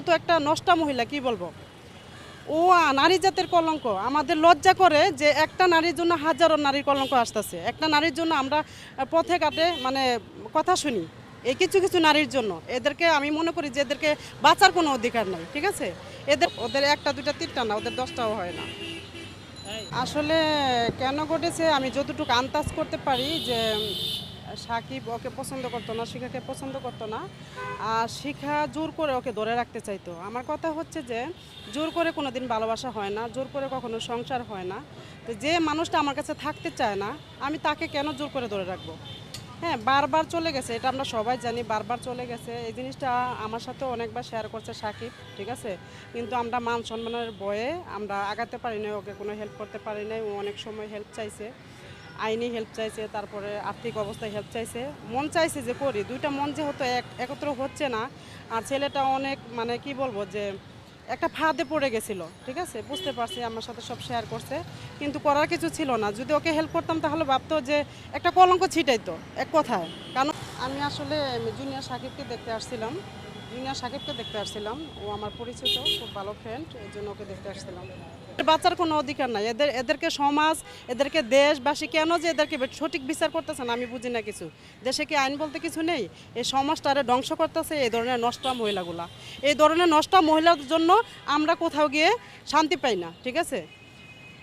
তো একটা নষ্টা মহিলা, কি বলবো, ও নারী জাতের কলঙ্ক। আমাদের লজ্জা করে যে একটা নারীর জন্য হাজারো নারীর কলঙ্ক আসতেছে। একটা নারীর জন্য আমরা পথে ঘাটে মানে কথা শুনি, এই কিছু কিছু নারীর জন্য। এদেরকে আমি মনে করি যে এদেরকে বাঁচার কোনো অধিকার নাই, ঠিক আছে? ওদের একটা দুটা তিনটা না, ওদের 10টাও হয় না। আসলে কেন ঘটেছে আমি যতটুকু আন্দাজ করতে পারি যে সাকিব ওকে পছন্দ করতো না, শিখাকে পছন্দ করতো না, আর শিখা জোর করে ওকে ধরে রাখতে চাইতো। আমার কথা হচ্ছে যে জোর করে কোনো দিন ভালোবাসা হয় না, জোর করে কখনো সংসার হয় না। তো যে মানুষটা আমার কাছে থাকতে চায় না, আমি তাকে কেন জোর করে ধরে রাখবো? হ্যাঁ, বারবার চলে গেছে, এটা আমরা সবাই জানি, বারবার চলে গেছে। এই জিনিসটা আমার সাথে অনেকবার শেয়ার করছে সাকিব, ঠিক আছে? কিন্তু আমরা মান সম্মানের ভয়ে আমরা আগাতে পারি নাই, ওকে কোনো হেল্প করতে পারি নাই। ও অনেক সময় হেল্প চাইছে, আইনি হেল্প চাইছে, তারপরে আর্থিক অবস্থায় হেল্প চাইছে। মন চাইছে যে করি, দুইটা মন যেহেতু একত্র হচ্ছে না। আর ছেলেটা অনেক মানে কি বলবো যে একটা ফাঁদে পড়ে গেছিলো, ঠিক আছে? বুঝতে পারছি, আমার সাথে সব শেয়ার করছে, কিন্তু করার কিছু ছিল না। যদি ওকে হেল্প করতাম তাহলে ভাবতো যে একটা কলঙ্ক ছিটাইতো এক কথায়। কারণ আমি আসলে জুনিয়র সাকিবকে দেখতে আসছিলাম, ও আমার পরিচিত, খুব ভালো ফ্রেন্ড, এই জন্য ওকে দেখতে আসছিলাম। বাচ্চার কোনো অধিকার নাই, এদেরকে সমাজ, এদেরকে দেশবাসী কেন যে এদেরকে সঠিক বিচার করতেছে না আমি বুঝি না কিছু। দেশে কি আইন বলতে কিছু নেই? এই সমাজটারে ধ্বংস করতেছে এই ধরনের নষ্টা মহিলাগুলা। এই ধরনের নষ্টা মহিলার জন্য আমরা কোথাও গিয়ে শান্তি পাই না, ঠিক আছে?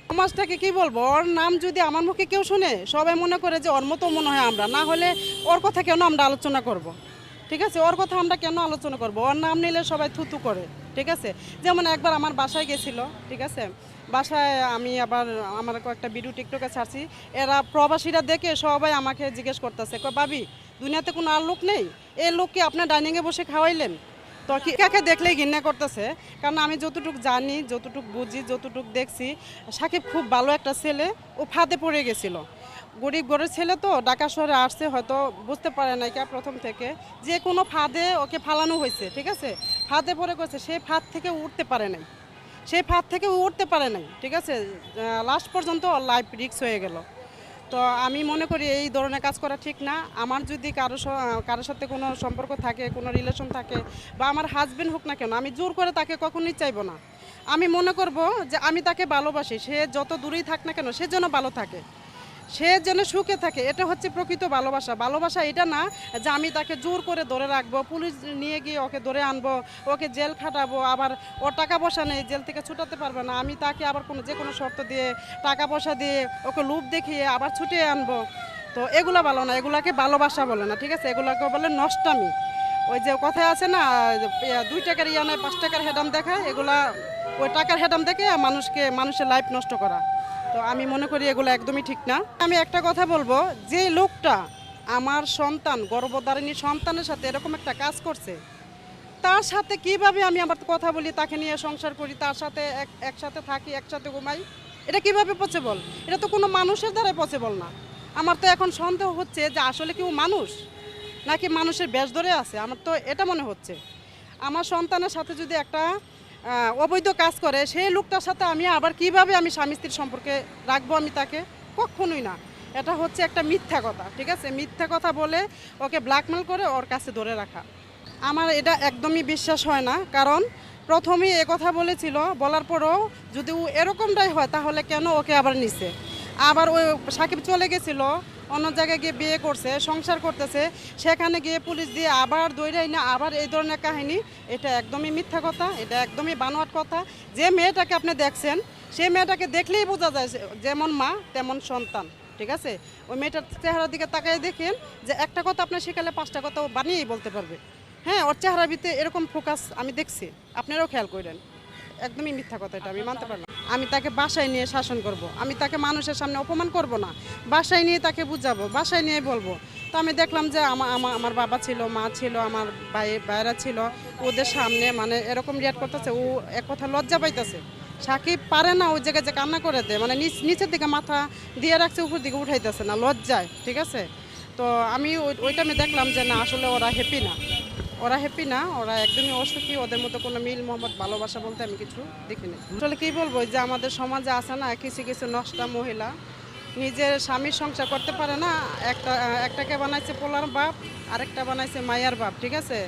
সমাজটাকে কি বলবো, ওর নাম যদি আমার মুখে কেউ শুনে সবাই মনে করে যে ওর মতো মনে হয় আমরা, না হলে ওর কথা কেন আমরা আলোচনা করব? ঠিক আছে, ওর কথা আমরা কেন আলোচনা করব? ওর নাম নিলে সবাই থুতু করে, ঠিক আছে? যেমন একবার আমার বাসায় গেছিলো, ঠিক আছে? বাসায় আমি আবার আমার কয়েকটা ভিডিও টিকটকে ছাড়ছি, এরা প্রবাসীরা দেখে সবাই আমাকে জিজ্ঞেস করতেছে, ভাবি দুনিয়াতে কোনো আর লোক নেই? এই লোককে আপনার ডাইনিংয়ে বসে খাওয়াইলেন? তো কাকে দেখলেই ঘৃণা করতেছে। কারণ আমি যতটুকু জানি, যতটুকু বুঝি, যতটুকু দেখছি, সাকিব খুব ভালো একটা ছেলে, ও ফাঁদে পড়ে গেছিলো। গরিব ঘরের ছেলে তো, ঢাকা শহরে আসছে, হয়তো বুঝতে পারে নাই কে প্রথম থেকে যে কোনো ফাঁদে ওকে ফালানো হয়েছে, ঠিক আছে? ফাঁদে পড়ে গেছে, সেই ফাঁদ থেকে উঠতে পারে নাই, ঠিক আছে? লাস্ট পর্যন্ত লাইফ রিস্ক হয়ে গেল। তো আমি মনে করি এই ধরনের কাজ করা ঠিক না। আমার যদি কারোর সাথে কোনো সম্পর্ক থাকে, কোনো রিলেশন থাকে, বা আমার হাজবেন্ড হোক না কেন, আমি জোর করে তাকে কখনোই চাইবো না। আমি মনে করব যে আমি তাকে ভালোবাসি, সে যত দূরেই থাক না কেন সে যেন ভালো থাকে, সে যেন সুখে থাকে। এটা হচ্ছে প্রকৃত ভালোবাসা। ভালোবাসা এটা না যে আমি তাকে জোর করে ধরে রাখবো, পুলিশ নিয়ে গিয়ে ওকে ধরে আনবো, ওকে জেল খাটাবো, আবার ওর টাকা পয়সা নেই, জেল থেকে ছুটাতে পারবে না, আমি তাকে আবার যে কোনো শর্ত দিয়ে টাকা পয়সা দিয়ে ওকে লোভ দেখিয়ে আবার ছুটিয়ে আনবো। তো এগুলো ভালো না, এগুলাকে ভালোবাসা বলে না, ঠিক আছে? এগুলাকে বলে নষ্টামি। ওই যে কথায় আছে না, 2 টাকার ইয়া নেয় 5 টাকার হেডাম দেখায়, এগুলা ওই টাকার হেডাম দেখে মানুষের লাইফ নষ্ট করা। তো আমি মনে করি এগুলো একদমই ঠিক না। আমি একটা কথা বলবো, যে লোকটা আমার সন্তান, গর্ভধারিণী সন্তানের সাথে এরকম একটা কাজ করছে, তার সাথে কিভাবে আমি আবার কথা বলি, তাকে নিয়ে সংসার করি, তার সাথে একসাথে থাকি, একসাথে ঘুমাই, এটা কিভাবে পসিবল? এটা তো কোনো মানুষের দ্বারাই পসিবল না। আমার তো এখন সন্দেহ হচ্ছে যে আসলে কি ও মানুষ নাকি মানুষের বেশ ধরে আছে। আমার তো এটা মনে হচ্ছে, আমার সন্তানের সাথে যদি একটা অবৈধ কাজ করে, সেই লোকটার সাথে আমি আবার কিভাবে আমি স্বামী স্ত্রীর সম্পর্কে রাখবো আমি তাকে? কখনোই না। এটা হচ্ছে একটা মিথ্যা কথা, ঠিক আছে? মিথ্যা কথা বলে ওকে ব্ল্যাকমেল করে ওর কাছে ধরে রাখা, আমার এটা একদমই বিশ্বাস হয় না। কারণ প্রথমেই কথা বলেছিল, বলার পরও যদি ও এরকমটাই হয় তাহলে কেন ওকে আবার নিছে? আবার ওই সাকিব চলে গেছিল, অন্য জায়গায় গিয়ে বিয়ে করছে, সংসার করতেছে, সেখানে গিয়ে পুলিশ দিয়ে আবার দৌড়াই না, আবার এই ধরনের কাহিনী। এটা একদমই মিথ্যা কথা, এটা একদমই বানোয়াট কথা। যে মেয়েটাকে আপনি দেখছেন, সেই মেয়েটাকে দেখলেই বোঝা যায় যেমন মা তেমন সন্তান, ঠিক আছে? ওই মেয়েটার চেহারার দিকে তাকাই দেখেন যে একটা কথা আপনার শেখালে 5টা কথা ও বানিয়েই বলতে পারবে। হ্যাঁ, ওর চেহারার ভিতরে এরকম ফোকাস আমি দেখছি, আপনারাও খেয়াল করেন। একদমই মিথ্যা কথা, এটা আমি মানতে পারলাম। আমি তাকে বাসায় নিয়ে শাসন করব, আমি তাকে মানুষের সামনে অপমান করব না, বাসায় নিয়ে তাকে বুঝাবো, বাসায় নিয়ে বলবো। তো আমি দেখলাম যে আমার বাবা ছিল, মা ছিল, আমার ভাইয়েরা ছিল, ওদের সামনে মানে এরকম রিয়াক্ট করতেছে, ও এক কথা লজ্জা পাইতেছে। সাকিব পারে না ওই জায়গায় যে কান্না করে দেয়, মানে নিচের দিকে মাথা দিয়ে রাখছে, উপর দিকে উঠাইতেছে না, লজ্জায়, ঠিক আছে? তো আমি ওইটা আমি দেখলাম যে না, আসলে ওরা হ্যাপি না, ওরা একদমই অসুখী। ওদের মতো কোনো মিল মোহাম্মদ ভালোবাসা বলতে আমি কিছু দেখিনি। আসলে কী বলবো, যে আমাদের সমাজে আছে না কিছু কিছু নষ্টা মহিলা, নিজের স্বামীর সংসার করতে পারে না, একটাকে বানাইছে পোলার বাপ, আরেকটা বানাইছে মায়ার বাপ, ঠিক আছে?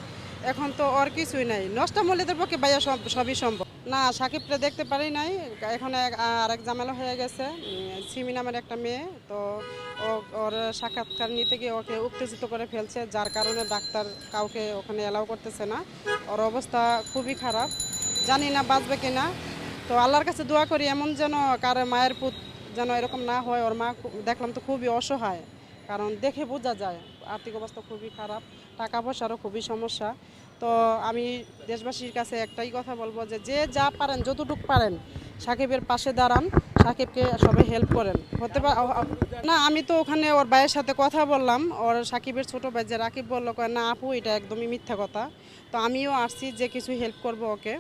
এখন তো ওর কিছুই নাই, নষ্ট মূল্যদের পক্ষে ভাইয়া সবই সম্ভব না। সাকিবকে দেখতে পারি নাই, এখন আরেক ঝামেলা হয়ে গেছে। সিমি নামের একটা মেয়ে, তো ওর সাক্ষাৎকার নিতে গিয়ে ওকে উত্তেজিত করে ফেলছে, যার কারণে ডাক্তার কাউকে ওখানে এলাও করতেছে না। ওর অবস্থা খুবই খারাপ, জানি না বাঁচবে কিনা। তো আল্লাহর কাছে দোয়া করি এমন যেন কারো মায়ের পুত যেন এরকম না হয়। ওর মা দেখলাম তো খুবই অসহায়, কারণ দেখে বোঝা যায় আর্থিক অবস্থা খুবই খারাপ, টাকা পয়সারও খুবই সমস্যা। তো আমি দেশবাসীর কাছে একটাই কথা বলবো যে যে যা পারেন যতটুকু পারেন সাকিবের পাশে দাঁড়ান, সাকিবকে সবাই হেল্প করেন। হতে পারে না, আমি তো ওখানে ওর ভাইয়ের সাথে কথা বললাম, ওর সাকিবের ছোট ভাই যে রাকিব বললো না আপু এটা একদমই মিথ্যা কথা। তো আমিও আসছি যে কিছু হেল্প করব ওকে।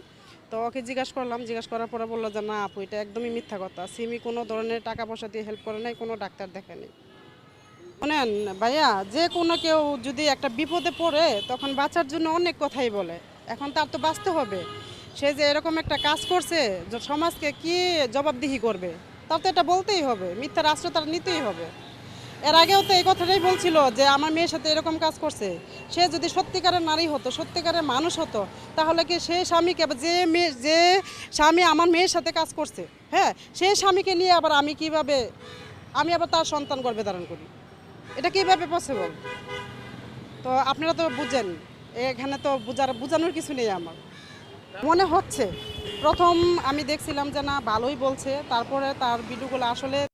তো ওকে জিজ্ঞাসা করলাম, জিজ্ঞাসা করার পরে বললো যে না আপু এটা একদমই মিথ্যা কথা, সিমি কোনো ধরনের টাকা পয়সা দিয়ে হেল্প করে নাই, কোনো ডাক্তার দেখেনি। শোনেন ভাইয়া, যে কোনো কেউ যদি একটা বিপদে পড়ে তখন বাঁচার জন্য অনেক কথাই বলে, এখন তার তো বাঁচতে হবে। সে যে এরকম একটা কাজ করছে, যে সমাজকে কি জবাবদিহি করবে, তার তো এটা বলতেই হবে, মিথ্যার আশ্রয় তার নিতেই হবে। এর আগেও তো এই কথাটাই বলছিল যে আমার মেয়ের সাথে এরকম কাজ করছে। সে যদি সত্যিকারের নারী হতো, সত্যিকারের মানুষ হতো, তাহলে কি সেই স্বামীকে, যে স্বামী আমার মেয়ের সাথে কাজ করছে, হ্যাঁ, সেই স্বামীকে নিয়ে আবার আমি আবার তার সন্তান গর্ভে ধারণ করি, এটা কিভাবে পসিবল? তো আপনারা তো বুঝেন, এখানে তো বোঝানোর কিছু নেই। আমার মনে হচ্ছে প্রথম আমি দেখছিলাম যে না ভালোই বলছে, তারপরে তার ভিডিওগুলো আসলে